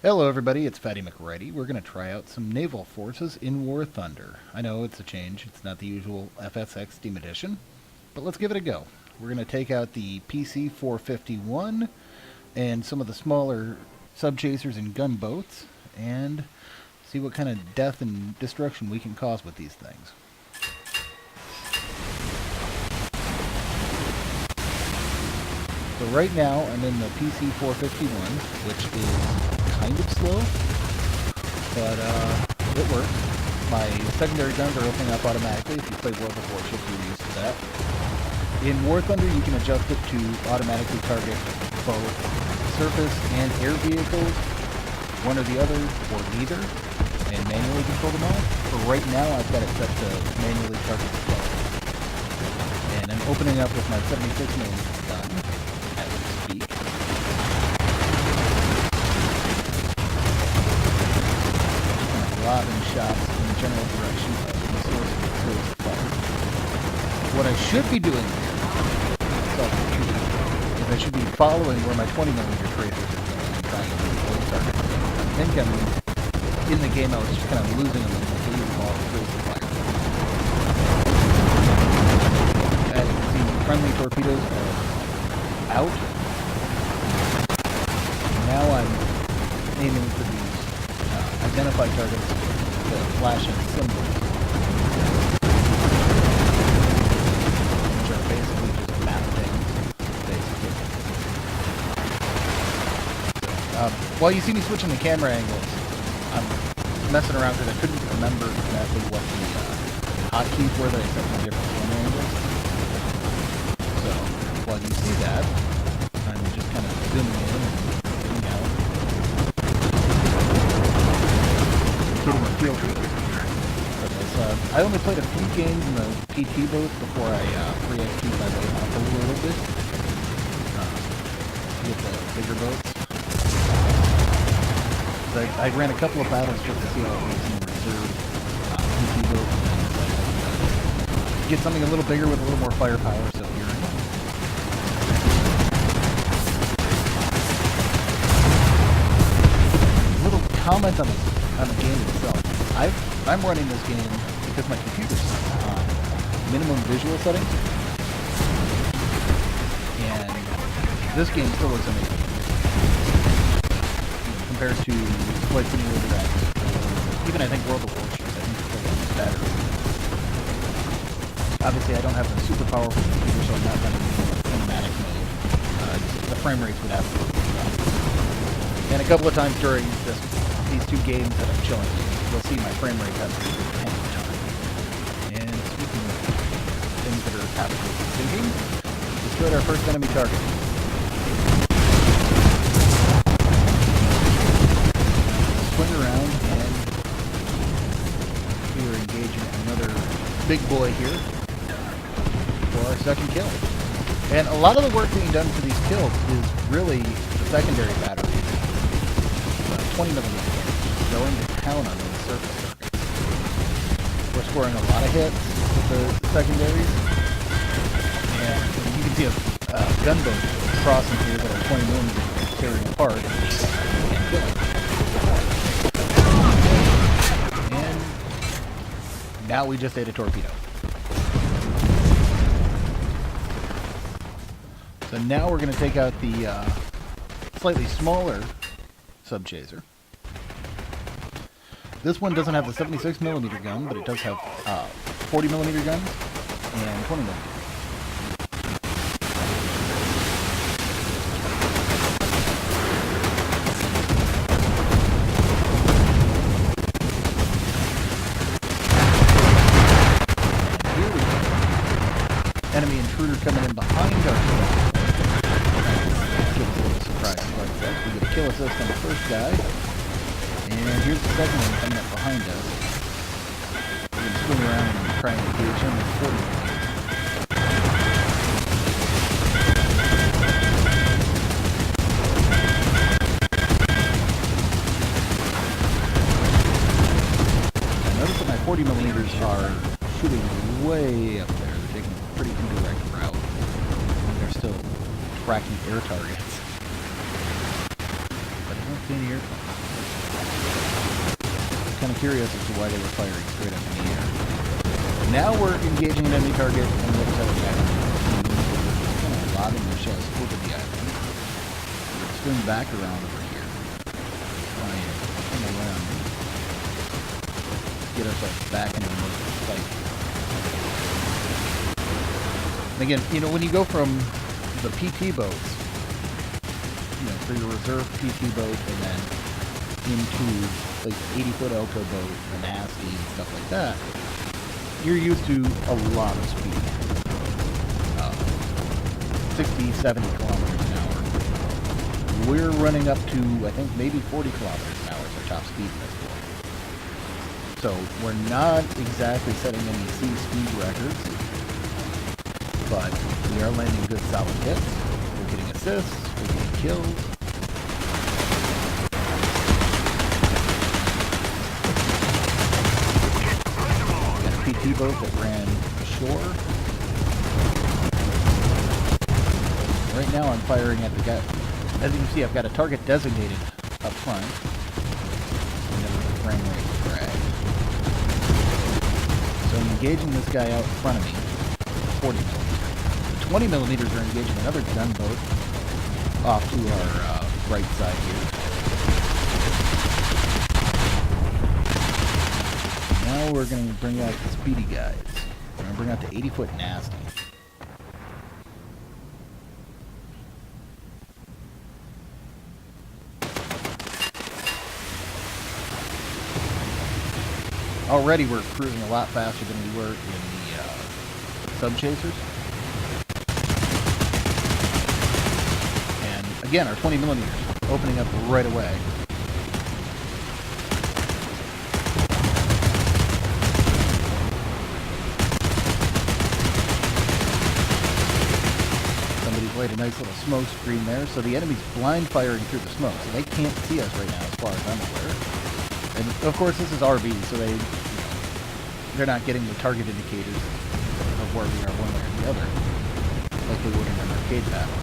Hello everybody, it's Fatty McReady. We're going to try out some naval forces in War Thunder. I know it's a change, it's not the usual FSX Steam Edition, but let's give it a go. We're going to take out the PC-451 and some of the smaller sub-chasers and gunboats and see what kind of death and destruction we can cause with these things. So right now I'm in the PC-451, which is kind of slow, but it works. My secondary guns are opening up automatically. If you play World of Warships, you're used to that. In War Thunder, you can adjust it to automatically target both surface and air vehicles, one or the other, or neither, and manually control them all. For right now, I've got it set to manually target both. And I'm opening up with my 76mm gun as we speak. Lobbing shots in the general direction of the source of fire. What I should be doing here, is I should be following where my 20mm tracers are going and trying to hit those targets. I think in the game I was just kind of losing them and losing all the trails of fire. As you can see, friendly torpedoes are out. Now I'm aiming for these identify targets with flashing symbols, which are basically just map things, basically. While you see me switching the camera angles, I'm messing around because I couldn't remember exactly what the hotkeys were that I set for different camera angles. So, while you see that, I'm just kind of zooming in and zooming out. Getting a feel for this. I only played a few games in the PT boats before I pre-XP'd my way up a little bit with the bigger boats. I ran a couple of battles just to see how it works in the reserve PT boat. Get something a little bigger with a little more firepower, so here I go. Little comment on the game itself. I'm running this game because my computer's on minimum visual settings, and this game still looks amazing compared to Flight Simulator X, or even I think World of Warships. I think it still looks better. Obviously, I don't have a super powerful computer, so I'm not running cinematic mode. The frame rates would absolutely drop. And a couple of times during these two games that I'm showing you, you'll see my frame rate has to be 10 time. And speaking of things that are absolutely sinking, we destroyed our first enemy target. Swing around, and we are engaging another big boy here for our second kill. And a lot of the work being done for these kills is really the secondary batteries. 20mm going to town on those surface targets. We're scoring a lot of hits with the secondaries, and you can see a gunboat crossing here that are 20mm tearing apart and killing. And now we just ate a torpedo. So now we're going to take out the slightly smaller sub-chaser. This one doesn't have the 76mm gun, but it does have 40mm guns and 20mm. Here we go. Enemy intruder coming in behind our gun. Give us a little surprise. We get a kill assist on the first guy. And here's the second one coming up behind us. We're going to swing around and try and engage him with 40mm. I notice that my 40mm are shooting way up there. They're taking a pretty indirect route. They're still tracking air targets. But I don't see any airplanes. kind of curious as to why they were firing straight up in the air. Now we're engaging an enemy target on the other side of the island. We're kind of lobbing their shells over the island. We'll swing back around over here. Try and come around. Get ourselves back into the middle of the fight. And again, you know, when you go from the PT boats, you know, for your reserve PT boat, and then into like 80-foot Elko boat, the Nasty, and stuff like that, you're used to a lot of speed. 60, 70 kilometers an hour. We're running up to, I think, maybe 40 kilometers an hour is our top speed in this boat. So we're not exactly setting any sea speed records, but we are landing good solid hits. We're getting assists, we're getting kills. Got a PT boat that ran ashore. Right now I'm firing at the guy. As you can see, I've got a target designated up front. And then the frame rate drag. So I'm engaging this guy out in front of me, 40 millimeters. The 20 millimeters are engaging another gunboat off to our right side here. Now we're going to bring out the speedy guys. We're going to bring out the 80-foot Nasty. Already we're cruising a lot faster than we were in the sub-chasers. And again, our 20 millimeters opening up right away. Somebody's laid a nice little smoke screen there, so the enemy's blind firing through the smoke, so they can't see us right now as far as I'm aware. And of course this is RB, so they're not getting the target indicators of where we are one way or the other, like they would in an arcade battle.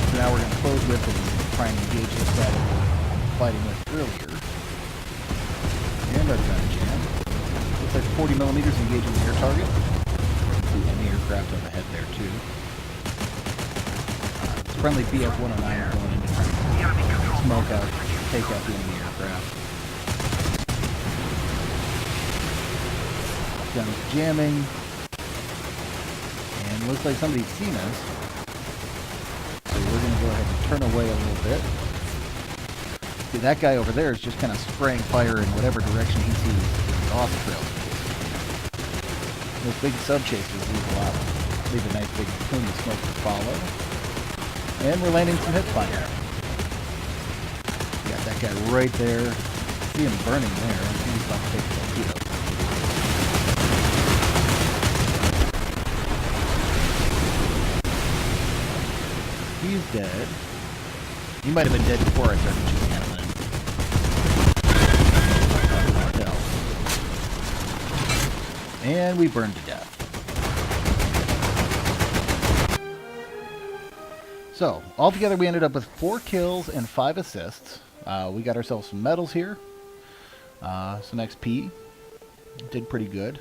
So now we're going to close with and try and engage this guy that we were fighting with earlier. And our gun jam. Looks like 40 millimeters engaging the air target. See enemy aircraft up ahead there too. Friendly BF-109 going in to try and smoke out, take out the enemy aircraft. Guns jamming. And looks like somebody's seen us. So we're going to go ahead and turn away a little bit. See, that guy over there is just kind of spraying fire in whatever direction he sees the off trail. Those big sub-chasers leave a nice big plume of smoke to follow. And we're landing some hip fire. Got that guy right there. See him burning there. He's about to take a torpedo. He's dead. He might have been dead before I started shooting at him. And we burned to death. So, altogether we ended up with 4 kills and 5 assists. We got ourselves some medals here. Some XP. Did pretty good.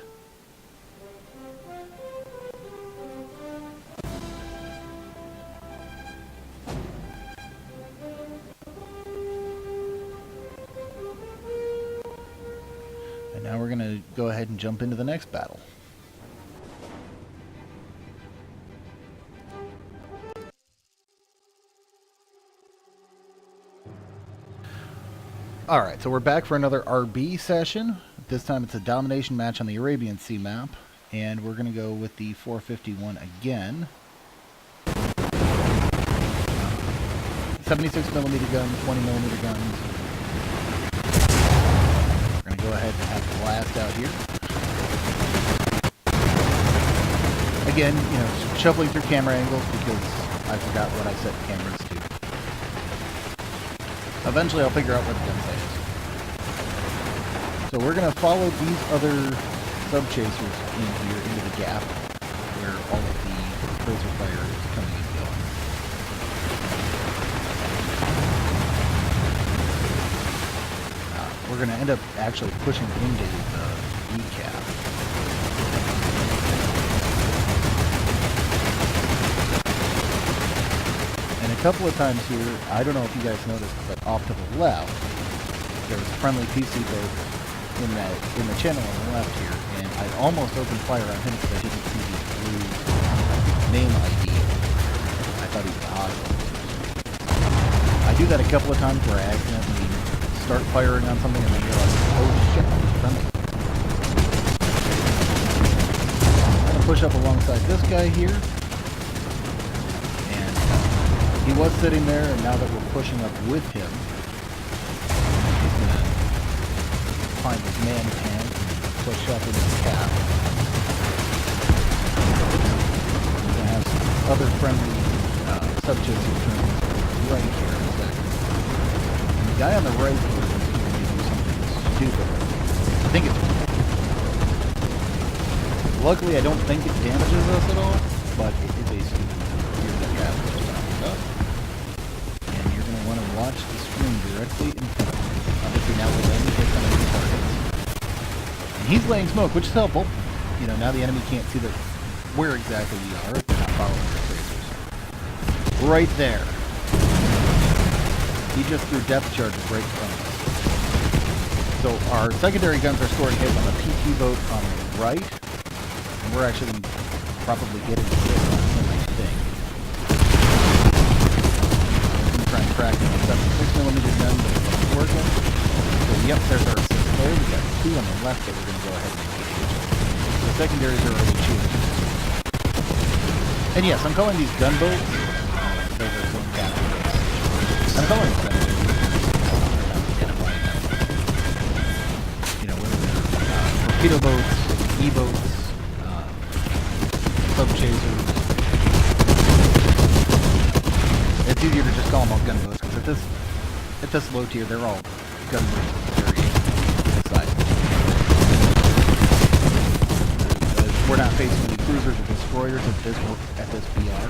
And now we're going to go ahead and jump into the next battle. Alright, so we're back for another RB session. This time it's a domination match on the Arabian Sea map. And we're going to go with the 451 again. 76mm gun, 20mm guns. We're going to go ahead and have a blast out here. Again, you know, shuffling through camera angles because I forgot what I set cameras to. Eventually I'll figure out where the gun sight is. So we're going to follow these other sub-chasers in here into the gap where all of the cruiser fire is coming and going. we're going to end up actually pushing into the decaf. And a couple of times here, I don't know if you guys noticed, but off to the left, there's a friendly PC boat in the channel on the left here, and I almost opened fire on him because I didn't see the blue name ID. I thought he was awesome. I do that a couple of times where I accidentally start firing on something and then realize, oh shit, that was friendly. I'm going to push up alongside this guy here. And he was sitting there, and now that we're pushing up with him, he's going to find his man pan and push up into the cap. We're going to have some other friendly subjects returns right here in a second. And the guy on the right here is going to do something stupid. I think it's... Luckily, I don't think it damages us at all, but it is a stupid move. Here's that guy that just popped up. And you're going to want to watch the screen directly in front of you. Obviously, now we're landing hit on enemy targets. And he's laying smoke, which is helpful. You know, now the enemy can't see where exactly we are if they're not following our tracers. Right there. He just threw depth charges right in front of us. So our secondary guns are scoring hits on the PT boat on the right. And we're actually going to probably get a hit on him, I think. I'm going to try and crack him with 76mm gun, but it's working. So yep, there's our assist there. We've got two on the left that we're going to go ahead and engage. The secondaries are already shooting. And yes, I'm calling these gunboats. Those are going down. I'm calling them gunboats. You know, whether they're torpedo boats, E-boats, sub-chasers. It's easier to just call them all gunboats, because at this low tier, they're all gunboats of variation size. We're not facing any cruisers or destroyers at this BR,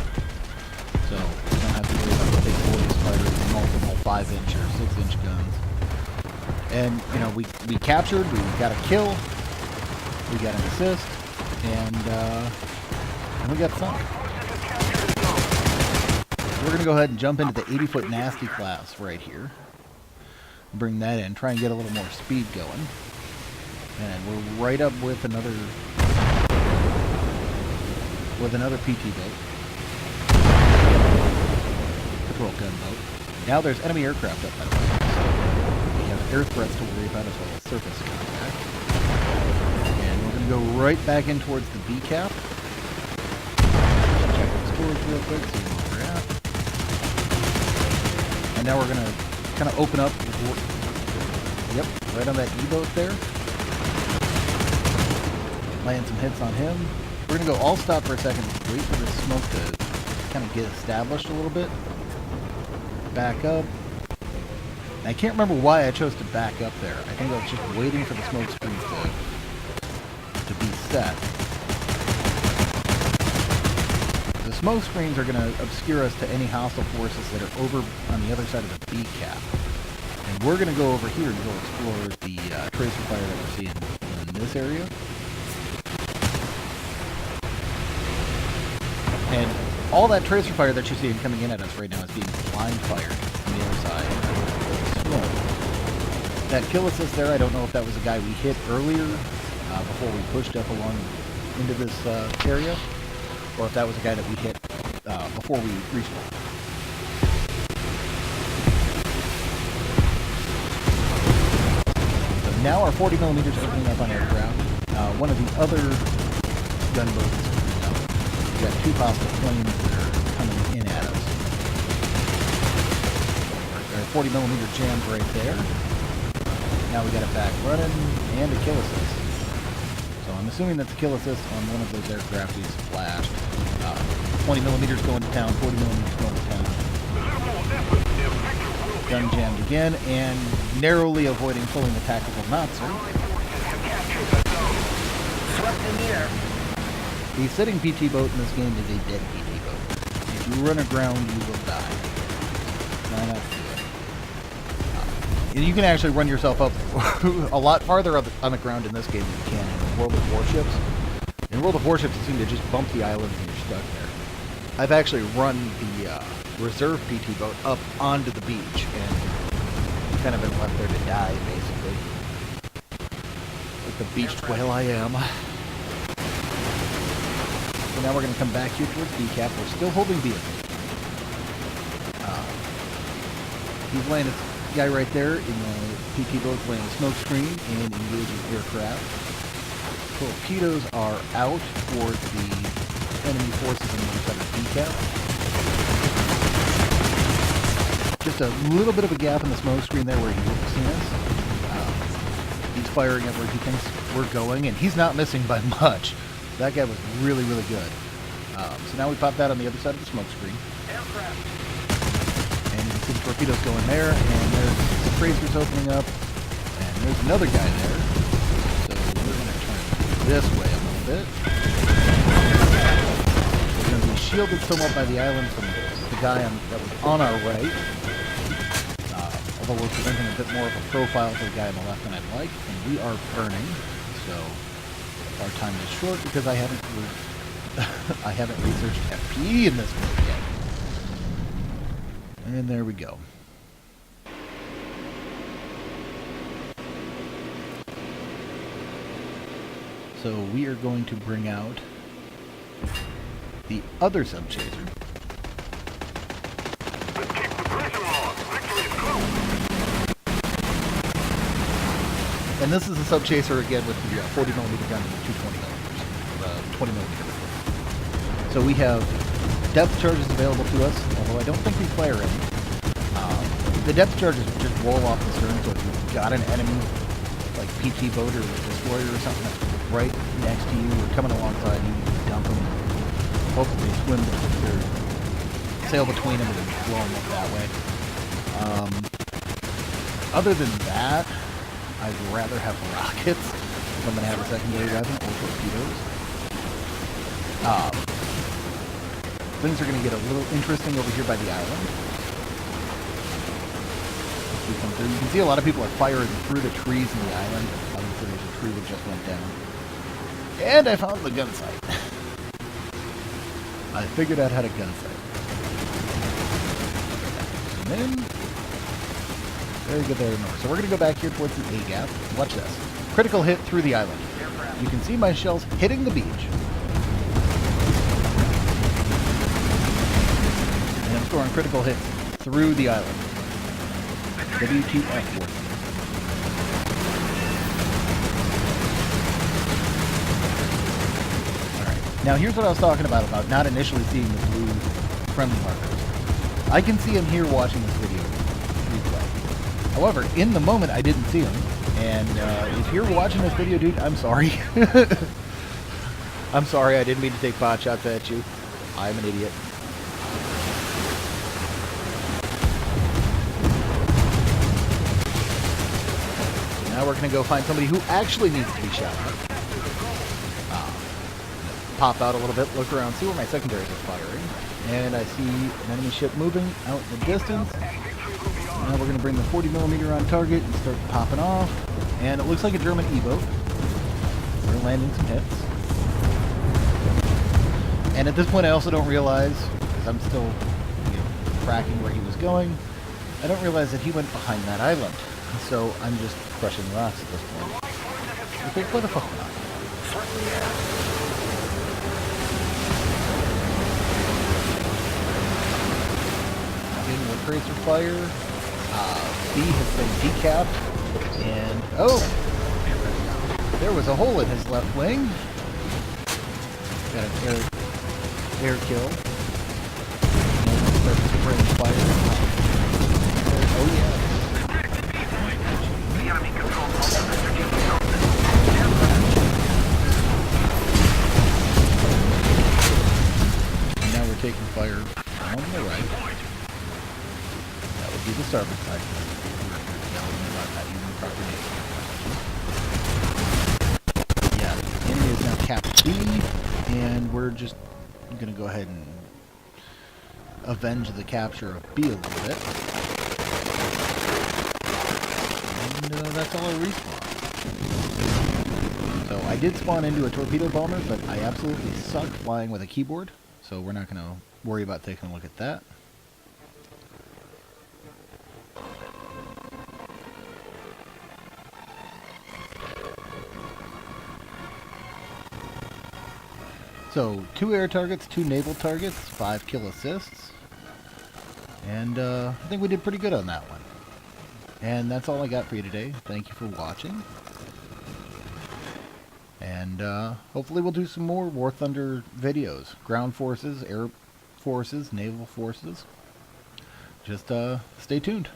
so we don't have to worry about the big boys firing multiple 5-inch or 6-inch guns. And you know, we captured, we got a kill, we got an assist, and we got sunk. We're gonna go ahead and jump into the 80-foot nasty class right here. Bring that in, try and get a little more speed going. And we're right up with another PT boat. Patrol gunboat. Now there's enemy aircraft up that way. So we have air threats to worry about as well as surface contact. And we're going to go right back in towards the B cap. Check the storage real quick, see where we're at. And now we're going to kind of open up. Yep, right on that E-boat there. Land some hits on him. We're going to go all stop for a second, wait for the smoke to kind of get established a little bit. Back up. And I can't remember why I chose to back up there. I think I was just waiting for the smoke screen to be set. The smoke screens are going to obscure us to any hostile forces that are over on the other side of the B cap. And we're going to go over here and go explore the tracer fire that we're seeing in this area. And all that tracer fire that you're seeing coming in at us right now is being blind fired from the other side of the smoke. That kill assist there, I don't know if that was a guy we hit earlier before we pushed up along into this area, or if that was a guy that we hit before we respawned. So now our 40mm is opening up on aircraft. One of the other gunboats. We've got two hostile planes that are coming in at us. Our 40mm jammed right there. Now we got it back running and a kill assist. So I'm assuming that's a kill assist on one of those aircraft we splashed. 20mm going to town, 40mm going to town. Gun jammed again and narrowly avoiding pulling the tactical Nazi. Swept in the air. The sitting PT boat in this game is a dead PT boat. If you run aground, you will die. Try not to do it. And you can actually run yourself up a lot farther on the ground in this game than you can in World of Warships. In World of Warships, you seem to just bump the islands and you're stuck there. I've actually run the reserve PT boat up onto the beach and kind of been left there to die, basically. Like the beached whale I am. So now we're going to come back here towards B-Cap. We're still holding B. He's landing a guy right there in the PT boat's laying a smoke screen and engaging aircraft. Torpedoes are out towards the enemy forces on the other side of the decap. Just a little bit of a gap in the smoke screen there where he wouldn't have seen us. He's firing at where he thinks we're going, and he's not missing by much. That guy was really, really good. So now we pop that on the other side of the smoke screen. And you can see the torpedoes going there, and there's the phasers opening up, and there's another guy there. So we're going to turn this way a little bit. We're going to be shielded somewhat by the island from the guy that was on our right. Although we're presenting a bit more of a profile to the guy on the left than I'd like, and we are burning. So our time is short because I haven't researched FP in this one yet. And there we go. So we are going to bring out the other subchaser. And this is a subchaser again with the 40mm gun and the 20mm. So we have depth charges available to us, although I don't think we fire any. The depth charges just roll off the stern, so if you've got an enemy, like PT boat or a destroyer or something that's right next to you or coming alongside you, you can dump them. Hopefully swim or sail between them and blow them up that way. Other than that, I'd rather have rockets if I'm going to have a secondary weapon or torpedoes. Things are going to get a little interesting over here by the island. As we come through, you can see a lot of people are firing through the trees in the island. Obviously, there's a tree that just went down. And I found the gun sight. I figured out how to gun sight. And then, very good there north. So we're going to go back here towards the A gap. Watch this. Critical hit through the island. You can see my shells hitting the beach. And I'm scoring critical hits through the island. WTF work. Alright. Now here's what I was talking about not initially seeing the blue friendly markers. I can see him here watching this video replay. However, in the moment I didn't see him. And if you're watching this video, dude, I'm sorry. I'm sorry, I didn't mean to take pot shots at you. I'm an idiot. So now we're going to go find somebody who actually needs to be shot at. Pop out a little bit, look around, see where my secondaries are firing. And I see an enemy ship moving out in the distance. Now we're going to bring the 40mm on target and start popping off. And it looks like a German E-boat. We're landing some hits. And at this point I also don't realize, because I'm still tracking where he was going, I don't realize that he went behind that island. So I'm just crushing rocks at this point. Okay, what the fuck not? Getting the tracer fire. B has been decapped, and oh, there was a hole in his left wing. Got an air kill. Start spraying fire. Oh yeah. And now we're taking fire on the right. That would be the starboard side. Yeah, the enemy is now capped B, and we're just going to go ahead and avenge the capture of B a little bit. And that's all I respawn. So I did spawn into a torpedo bomber, but I absolutely suck flying with a keyboard, so we're not going to worry about taking a look at that. So 2 air targets, 2 naval targets, 5 kill assists, and I think we did pretty good on that one. And that's all I got for you today. Thank you for watching. And hopefully we'll do some more War Thunder videos. Ground forces, air forces, naval forces. Just stay tuned.